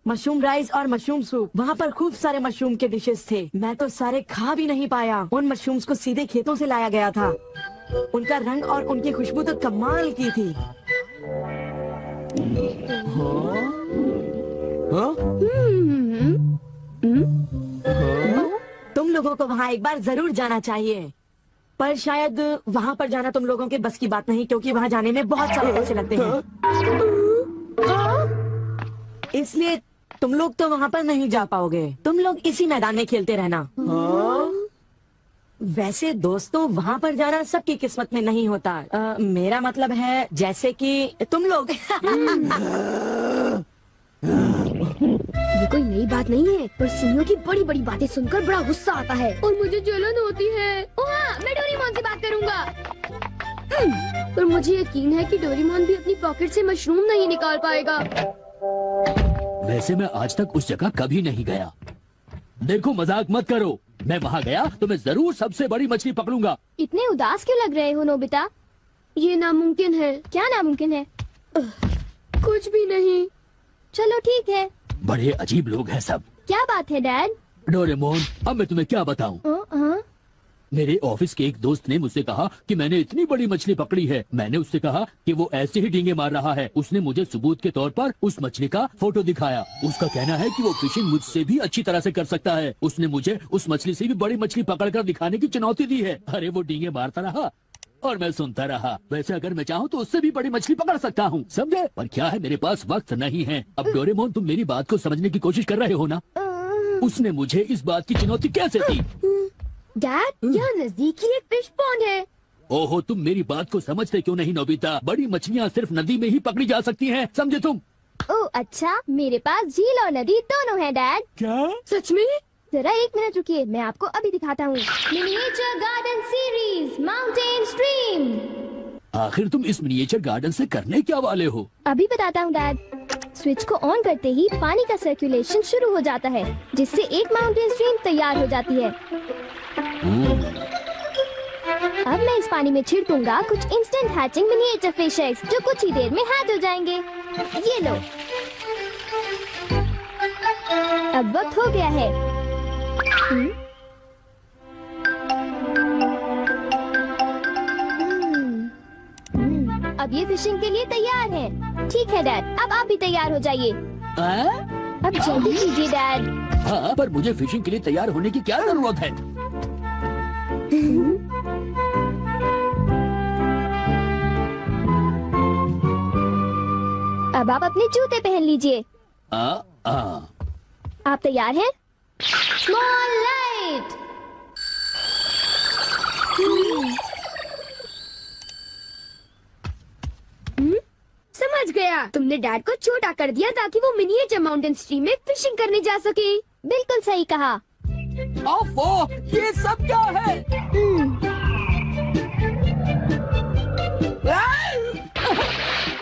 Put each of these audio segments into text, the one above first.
Mushroom rice और mushroom soup. वहाँ पर खूब सारे मशरूम के डिशेस थे। मैं तो सारे खा भी नहीं पाया। उन मशरूम्स को सीधे खेतों से लाया गया था। उनका रंग और उनकी खुशबू तो कमाल की थी। तुम लोगों को वहाँ एक बार जरूर जाना चाहिए, पर शायद वहाँ पर जाना तुम लोगों के बस की बात नहीं, क्योंकि वहाँ जाने में बहुत सारे पैसे लगते हैं। इसलिए तुम लोग तो वहाँ पर नहीं जा पाओगे। तुम लोग इसी मैदान में खेलते रहना। वैसे दोस्तों, वहाँ पर जाना सबकी किस्मत में नहीं होता। मेरा मतलब है जैसे कि तुम लोग। ये कोई नई बात नहीं है, पर सुनियो की बड़ी बड़ी बातें सुनकर बड़ा गुस्सा आता है और मुझे जलन होती है। ओह हाँ, मैं डोरेमोन से बात करूँगा। पर मुझे यकीन है कि डोरेमोन भी अपनी पॉकेट से मशरूम नहीं निकाल पाएगा। वैसे मैं आज तक उस जगह कभी नहीं गया। देखो, मजाक मत करो। मैं वहाँ गया तो मैं जरूर सबसे बड़ी मछली पकड़ूंगा। इतने उदास क्यों लग रहे हो नोबिता? ये नामुमकिन है। क्या नामुमकिन है? कुछ भी नहीं। चलो ठीक है। बड़े अजीब लोग हैं सब। क्या बात है डैड? डोरेमोन, अब मैं तुम्हें क्या बताऊं? मेरे ऑफिस के एक दोस्त ने मुझसे कहा कि मैंने इतनी बड़ी मछली पकड़ी है। मैंने उससे कहा कि वो ऐसे ही डींगे मार रहा है। उसने मुझे सबूत के तौर पर उस मछली का फोटो दिखाया। उसका कहना है कि वो फिशिंग मुझसे भी अच्छी तरह से कर सकता है। उसने मुझे उस मछली से भी बड़ी मछली पकड़कर दिखाने की चुनौती दी है। अरे वो डींगे मारता रहा और मैं सुनता रहा। वैसे अगर मैं चाहूँ तो उससे भी बड़ी मछली पकड़ सकता हूँ, समझे? पर क्या है, मेरे पास वक्त नहीं है। अब डोरेमोन, तुम मेरी बात को समझने की कोशिश कर रहे हो ना? उसने मुझे इस बात की चुनौती कैसे दी? डैड, यहाँ नजदीक ही एक फिश पॉन्ड है। ओहो, तुम मेरी बात को समझते क्यों नहीं नोबिता? बड़ी मछलियाँ सिर्फ नदी में ही पकड़ी जा सकती हैं, समझे तुम? ओह अच्छा, मेरे पास झील और नदी दोनों है डैड। क्या? सच में? जरा एक मिनट रुकिए, मैं आपको अभी दिखाता हूँ। Miniature garden series mountain stream. आखिर तुम इस मिनिएचर गार्डन से करने क्या वाले हो? अभी बताता हूँ डैड। स्विच को ऑन करते ही पानी का सर्कुलेशन शुरू हो जाता है, जिससे एक माउंटेन स्ट्रीम तैयार हो जाती है। अब मैं इस पानी में छिड़कूंगा कुछ instant hatching miniature fish eggs, जो कुछ ही देर में हैच हो जाएंगे। ये लो। अब वक्त हो गया है। अब ये फिशिंग के लिए तैयार है। ठीक है डैड, अब आप भी तैयार हो जाइए। अब जल्दी कीजिए डैड। हाँ, पर मुझे फिशिंग के लिए तैयार होने की क्या जरूरत है? अब आप अपने जूते पहन लीजिए। आप तैयार हैं? Small light. समझ गया, तुमने डैड को छोटा कर दिया ताकि वो मिनिएचर माउंटेन स्ट्रीम में फिशिंग करने जा सके। बिल्कुल सही कहा। ओफो, ये सब क्या है?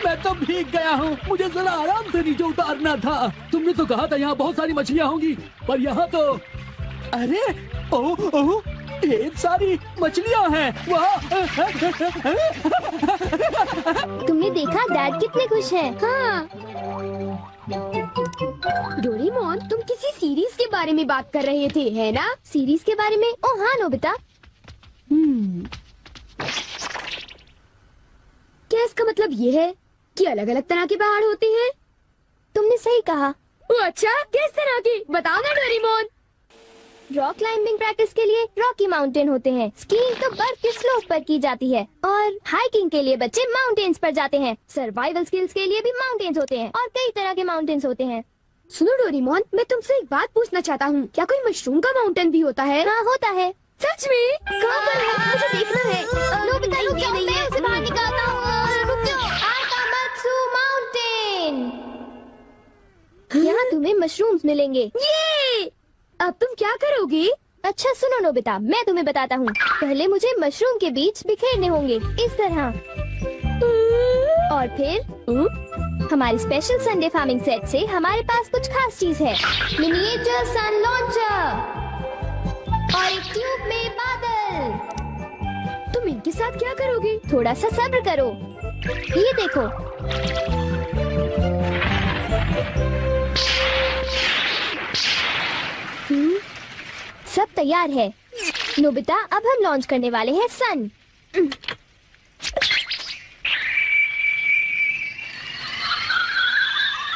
मैं तो भीग गया हूँ। मुझे जरा आराम से नीचे उतारना था। तुमने तो कहा था यहाँ बहुत सारी मछलियाँ होंगी, पर यहाँ तो अरे ओह, ढेर सारी मछलियाँ हैं। तुमने देखा डैड कितने खुश हैं। हाँ। डोरेमोन, तुम किसी सीरीज के बारे में बात कर रहे थे, है ना? सीरीज के बारे में? ओह हाँ नोबिता। क्या इसका मतलब ये है कि अलग अलग तरह के पहाड़ होते हैं? तुमने सही कहा। ओह अच्छा, किस तरह की? बताओ ना डोरेमोन। रॉक क्लाइंबिंग प्रैक्टिस के लिए रॉकी माउंटेन होते हैं। स्कीइंग तो बर्फ के स्लोप पर की जाती है, और हाइकिंग के लिए बच्चे माउंटेन्स पर जाते हैं। सर्वाइवल स्किल्स के लिए भी माउंटेन्स होते हैं, और कई तरह के माउंटेन्स होते हैं। सुनो डोरेमोन, मैं तुमसे एक बात पूछना चाहता हूँ। क्या कोई मशरूम का माउंटेन भी होता है? हाँ होता है। सच में? कहाँ पर है? मुझे देखना है। नोबिता रुक जाओ, मैं उसे बाहर निकालता हूँ। रुक जाओ। आकामात्सु माउंटेन। यहाँ तुम्हें मशरूम्स मिलेंगे। ये! अब तुम क्या करोगे? अच्छा सुनो नोबिता, मैं तुम्हें बताता हूँ। पहले मुझे मशरूम के बीज बिखेरने होंगे, इस तरह। और फिर हमारी स्पेशल संडे फार्मिंग सेट से हमारे पास कुछ खास चीज है। मिनिएचर सन लॉन्चर और एक ट्यूब में बादल। तुम इनके साथ क्या करोगे? थोड़ा सा सब्र करो। ये देखो। तैयार है। नोबिता, अब हम लॉन्च करने वाले हैं सन।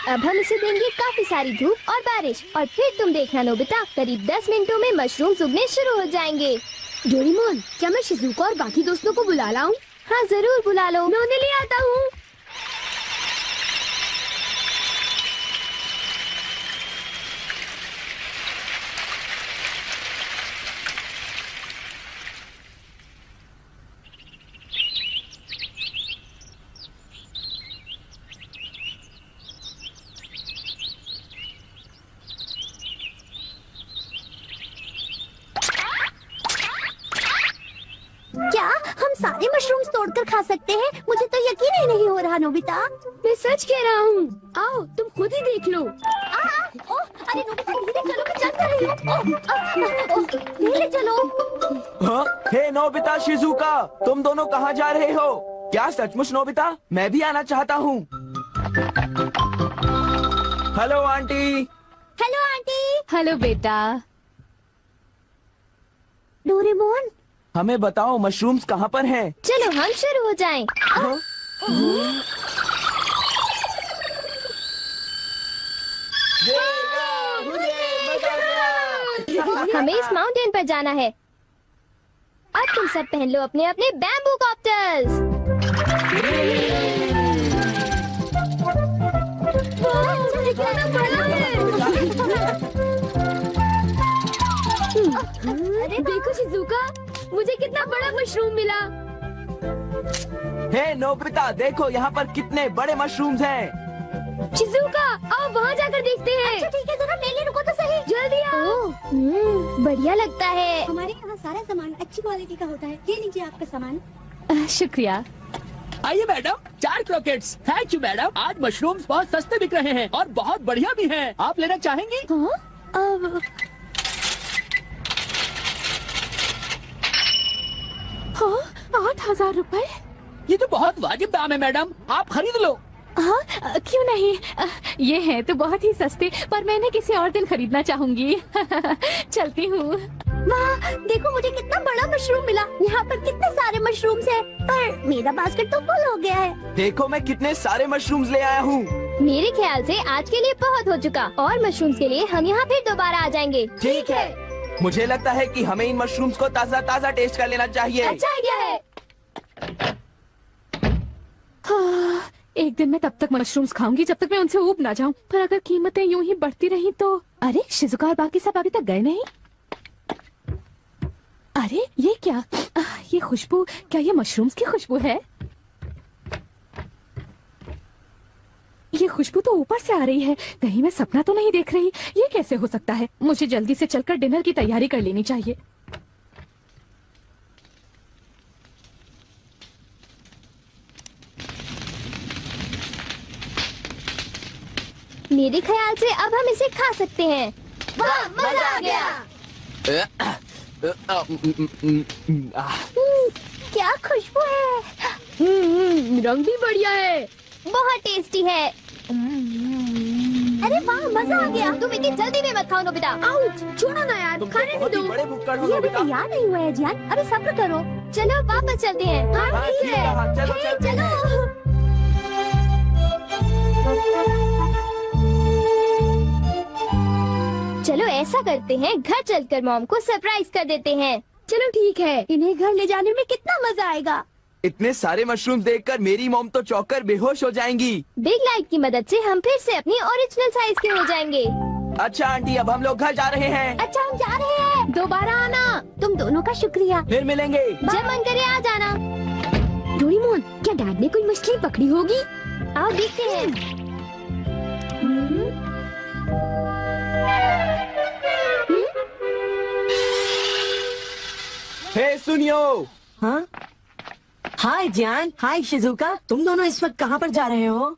अब हम इसे देंगे काफी सारी धूप और बारिश, और फिर तुम देखना नोबिता, करीब 10 मिनटों में मशरूम्स उगने शुरू हो जाएंगे। डोरेमोन, क्या मैं शिजुका और बाकी दोस्तों को बुला लाऊं? हाँ जरूर बुला लो, मैं उन्हें ले आता हूँ। क्या हम सारे मशरूम्स तोड़कर खा सकते हैं? मुझे तो यकीन ही नहीं हो रहा नोबिता। मैं सच कह रहा हूँ। आओ तुम खुद ही देख लो। अरे नोबिता धीरे चलो, मैं चल कर रही हूँ। धीरे चलो। हाँ? हे नोबिता, शिजुका, तुम दोनों कहाँ जा रहे हो? क्या सचमुच नोबिता? मैं भी आना चाहता हूँ। Hello aunty. Hello aunty. Hello बेटा। डोरेमोन, हमें बताओ मशरूम्स कहाँ पर हैं? चलो हम शुरू हो जाएं। हाँ? हमें इस माउंटेन पर जाना है। अब तुम सब पहन लो अपने अपने बैम्बू कॉप्टर्स। अरे देखो शिजुका, मुझे कितना बड़ा मशरूम मिला। हे नोबिता, देखो यहाँ पर कितने बड़े मशरूम्स हैं। शिजुका, आओ वहाँ जाकर देखते हैं। अच्छा ठीक है, जरा मेले रुको तो सही। जल्दी आओ। बढ़िया लगता है। हमारे यहाँ सारा सामान अच्छी क्वालिटी का होता है। ये लीजिए आपका सामान। शुक्रिया। आइए madam, 4 croquettes. Thank you madam. आज मशरूम्स बहुत सस्ते बिक रहे हैं और बहुत बढ़िया भी हैं। आप लेना चाहेंगी? हाँ? 8,000 रुपए? ये तो बहुत वाजिब दाम है मैडम, आप खरीद लो। हाँ, क्यों नहीं। ये है तो बहुत ही सस्ते, पर मैंने किसी और दिन खरीदना चाहूंगी। चलती हूँ। वाह, देखो मुझे कितना बड़ा मशरूम मिला। यहाँ पर कितने सारे मशरूम्स हैं, पर मेरा बास्केट तो फुल हो गया है। देखो मैं कितने सारे मशरूम्स ले आया हूँ। मेरे ख्याल से आज के लिए बहुत हो चुका, और मशरूम्स के लिए हम यहाँ फिर दोबारा आ जाएंगे। ठीक है। मुझे लगता है कि हमें इन मशरूम्स को ताज़ा ताज़ा टेस्ट कर लेना चाहिए। अच्छा आइडिया है। हाँ, एक दिन मैं तब तक मशरूम्स खाऊंगी जब तक मैं उनसे ऊब ना जाऊं। पर अगर कीमतें यूं ही बढ़ती रही तो। अरे शिजुका और बाकी सब अभी तक गए नहीं। अरे ये क्या? ये खुशबू, क्या ये मशरूम्स की खुशबू है? ये खुशबू तो ऊपर से आ रही है, कहीं मैं सपना तो नहीं देख रही। ये कैसे हो सकता है? मुझे जल्दी से चलकर डिनर की तैयारी कर लेनी चाहिए। मेरे ख्याल से अब हम इसे खा सकते हैं। वाह, मजा आ गया। क्या खुशबू है। रंग भी बढ़िया है, बहुत टेस्टी है। अरे वाह, मजा आ गया। तुम इतनी जल्दी में मत खाओ नोबिता। आउच, छोड़ो ना यार, तुम तो खाने बहुत नहीं ही दो। बड़े भुक्कड़ हो ये अभी नोबिता। तैयार नहीं हुआ है जियान, अभी सब्र करो। चलो वापस चलते हैं। हाँ, ठीक है, हाँ, चलो हे, चलते हैं। चलो। चलो ऐसा करते हैं, घर चलकर मॉम को सरप्राइज कर देते हैं। चलो ठीक है, इन्हें घर ले जाने में कितना मजा आएगा। इतने सारे मशरूम्स देखकर मेरी मॉम तो चौंक बेहोश हो जाएंगी। बिग लाइट की मदद से हम फिर से अपनी ओरिजिनल साइज के हो जाएंगे। अच्छा आंटी, अब हम लोग घर जा रहे हैं। अच्छा हम जा रहे हैं, दोबारा आना। तुम दोनों का शुक्रिया। फिर मिलेंगे। जब मन करे आ जाना। डोरेमोन, क्या डैड ने कोई मछली पकड़ी होगी? आओ देखते हैं। हे सुनियो। हाँ, हाय जान, हाय शिजुका, तुम दोनों इस वक्त कहाँ पर जा रहे हो?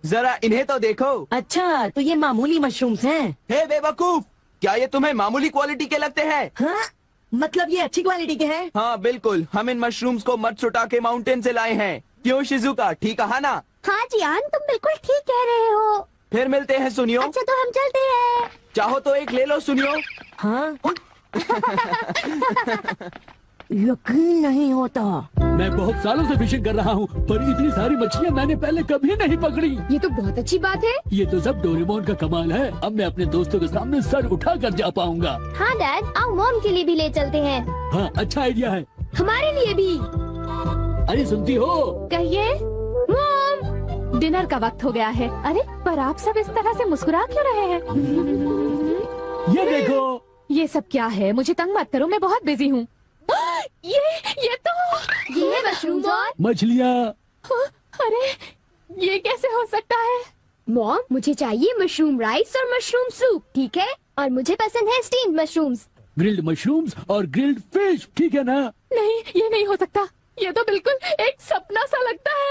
जरा इन्हें तो देखो। अच्छा, तो ये मामूली मशरूम्स हैं। हे बेवकूफ, क्या ये तुम्हें मामूली क्वालिटी के लगते हैं? हाँ, मतलब ये अच्छी क्वालिटी के हैं? हाँ बिल्कुल, हम इन मशरूम्स को मत्सुटा के माउंटेन से लाए हैं। क्यों शिजुका, ठीक कहा ना? हाँ जियान, तुम बिल्कुल ठीक कह रहे हो। फिर मिलते हैं सुनियो। अच्छा तो हम चलते हैं। चाहो तो एक ले लो सुनियो। हाँ, यकीन नहीं होता। मैं बहुत सालों से फिशिंग कर रहा हूँ, पर इतनी सारी मछलियाँ मैंने पहले कभी नहीं पकड़ी। ये तो बहुत अच्छी बात है। ये तो सब डोरेमोन का कमाल है। अब मैं अपने दोस्तों के सामने सर उठा कर जा पाऊंगा। हाँ डैड, आओ मॉम के लिए भी ले चलते हैं। हाँ, अच्छा आइडिया है। हमारे लिए भी। अरे सुनती हो? कहिए। मॉम, डिनर का वक्त हो गया है। अरे पर आप सब इस तरह से मुस्कुरा क्यों रहे हैं? ये देखो। ये सब क्या है? मुझे तंग मत करो, मैं बहुत बिजी हूँ। ये तो ये है मशरूम और मछलियाँ। अरे ये कैसे हो सकता है? मॉम, मुझे चाहिए मशरूम राइस और मशरूम सूप, ठीक है? और मुझे पसंद है स्टीम्ड मशरूम्स। ग्रिल्ड मशरूम्स और ग्रिल्ड फिश, ठीक है ना? नहीं, ये नहीं हो सकता। ये तो बिल्कुल एक सपना सा लगता है।